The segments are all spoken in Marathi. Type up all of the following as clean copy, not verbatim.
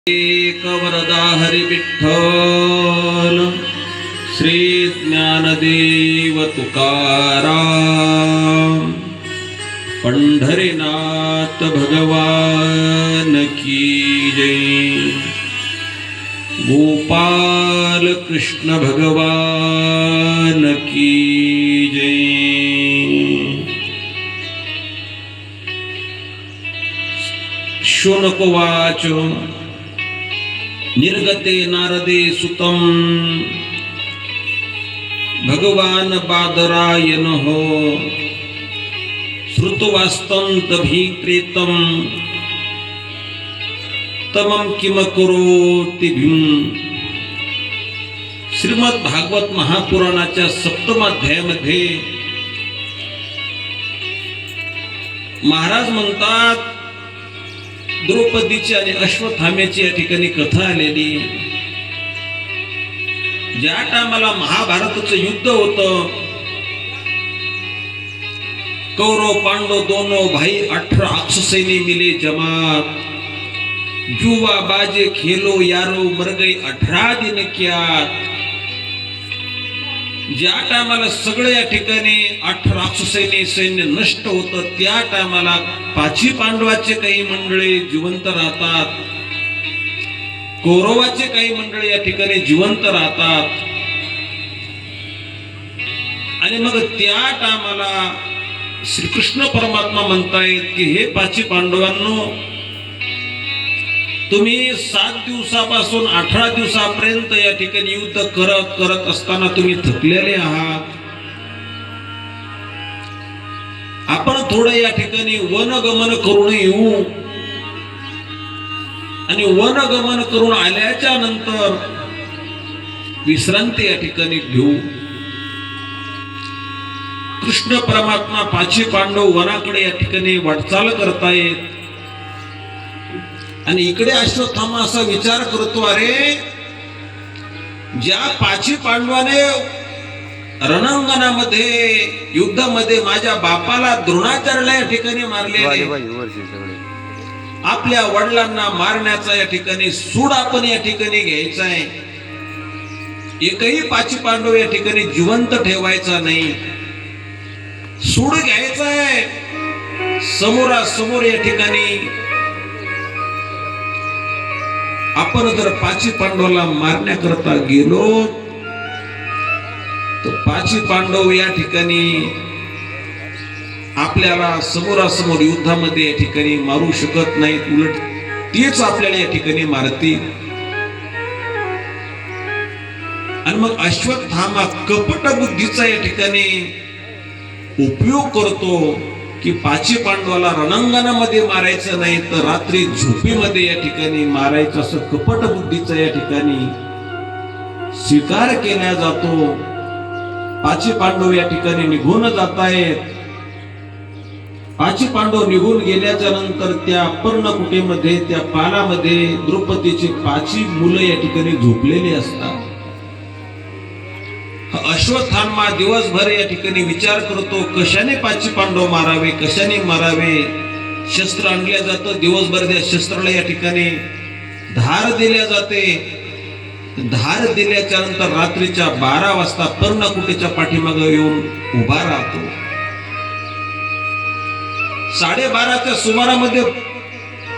एक वरदा हरी विठ्ठल श्री ज्ञानदेव तुकाराम पंढरीनाथ भगवान की जय। गोपाल कृष्ण भगवान की जय। शुनकोवाच निर्गते नारदे सुतं भगवान बादरायण हो श्रुतवास्तंतभिप्रेतं तमं किम करोति भीम। श्रीमद भागवत महापुराणाच्या 7th अध्यायामध्ये महाराज म्हणतात, द्रौपदीची आणि अश्वत्थाम्याची या ठिकाणी कथा आलेली। ज्या टायमाला महाभारताचं युद्ध होतं, कौरव पांडव दोनों भाई 18 राक्षसैनी मिले जमात। जुआ बाजे खेलो यारो मर गई 18 दिन क्या। ज्या टायमाला सगळे या ठिकाणी 18 राक्षसैनी सैन्य नष्ट होतं, त्या टायमाला 5 पांडवाचे काही मंडळी जिवंत राहतात, कौरवाचे काही मंडळी या ठिकाणी जिवंत राहतात। आणि मग त्या टायमाला श्रीकृष्ण परमात्मा म्हणतायत की हे 5 पांडवांनो, तुम्ही 7 दिवसापासून 18 दिवसापर्यंत या ठिकाणी युद्ध करत असताना तुम्ही थकलेले आहात। आपण थोडं या ठिकाणी वनगमन करून येऊ आणि वनगमन करून आल्याच्या नंतर विश्रांती या ठिकाणी घेऊ। कृष्ण परमात्मा 5 पांडव वनाकडे या ठिकाणी वाटचाल करतायत आणि इकडे अश्वत्थामा असा विचार करतो, अरे ज्या 5 पांडवाने रणांगणामध्ये युद्धामध्ये माझ्या बापाला द्रोणाचार्याला या ठिकाणी मारलेले, आपल्या वडिलांना मारण्याचा या ठिकाणी सूड आपण या ठिकाणी घ्यायचा आहे। एकही 5 पांडव या ठिकाणी जिवंत ठेवायचा नाही, सूड घ्यायचा आहे। समोरासमोर या ठिकाणी आपण जर 5 पांडवाला मारण्याकरता गेलो तर 5 पांडव या ठिकाणी आपल्याला समोरासमोर युद्धामध्ये या ठिकाणी मारू शकत नाहीत, उलट तेच आपल्याला या ठिकाणी मारतील। आणि मग अश्वत्थामा कपट बुद्धीचा या ठिकाणी उपयोग करतो की 5 पांडवाला रणांगणामध्ये मारायचं नाही तर रात्री झोपेमध्ये या ठिकाणी मारायचं, असं कपट बुद्धीचा या ठिकाणी स्वीकार केला जातो। 5 पांडव या ठिकाणी निघून जात आहेत। 5 पांडव निघून गेल्याच्या नंतर त्या पर्णकुटीमध्ये, त्या पालामध्ये द्रौपदीची 5 मुलं या ठिकाणी झोपलेली असतात। अश्वत्थामा दिवसभर या ठिकाणी विचार करतो, कशाने 5 पांडव मारावे, कशाने मारावे। शस्त्र आणल्या जातं, दिवसभर त्या शस्त्राला या ठिकाणी धार दिल्या जाते। धार दिल्याच्या नंतर रात्रीच्या 12 वाजता पर्णकुटीच्या पाठीमागे येऊन उभा राहतो। 12:30च्या सुमारामध्ये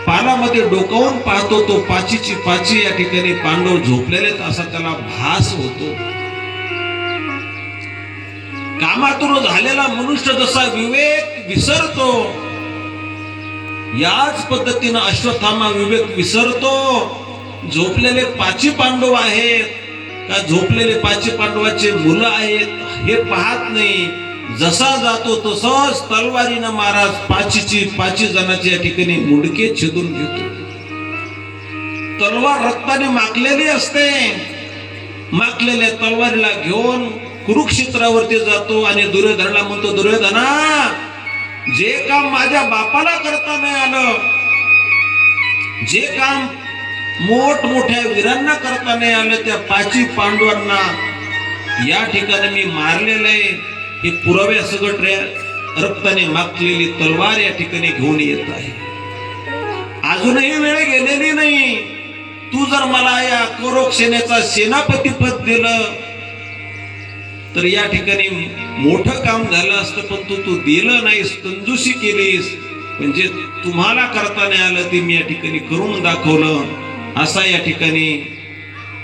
पालामध्ये डोकावून पाहतो, तो 5ची 5 या ठिकाणी पांडव झोपलेले असा त्याला भास होतो। कामातून झालेला मनुष्य जसा विवेक विसरतो, याच पद्धतीनं अश्वत्थामा विवेक विसरतो। झोपलेले 5 पांडव आहेत का झोपलेले 5 पांडवाचे मुलं आहेत हे पाहत नाही। जसा जातो तसंच तलवारीनं महाराज 5ची 5 जणांच्या या ठिकाणी मुंडके छेदून घेतो। तलवार रक्ताने माखलेली असते, माखलेल्या तलवारीला घेऊन कुरुक्षेत्रावरती जातो आणि दुर्योधनाला म्हणतो, दुर्योधना, जे काम माझ्या बापाला करता नाही आलं, जे काम मोठमोठ्या वीरांना करता नाही आलं, त्या 5 पांडवांना या ठिकाणी मी मारलेलं आहे। हे पुरावे सगळं रक्ताने माखलेली तलवार या ठिकाणी घेऊन येत आहे। अजूनही वेळ गेलेली नाही, तू जर मला या अकोरोक सेनेचा सेनापती पद दिलं तर या ठिकाणी मोठं काम झालं असतं, पण तू दिलं नाहीस, कंजूसी केलीस. म्हणजे तुम्हाला करता नाही आलं ते मी या ठिकाणी करून दाखवलं. असा या ठिकाणी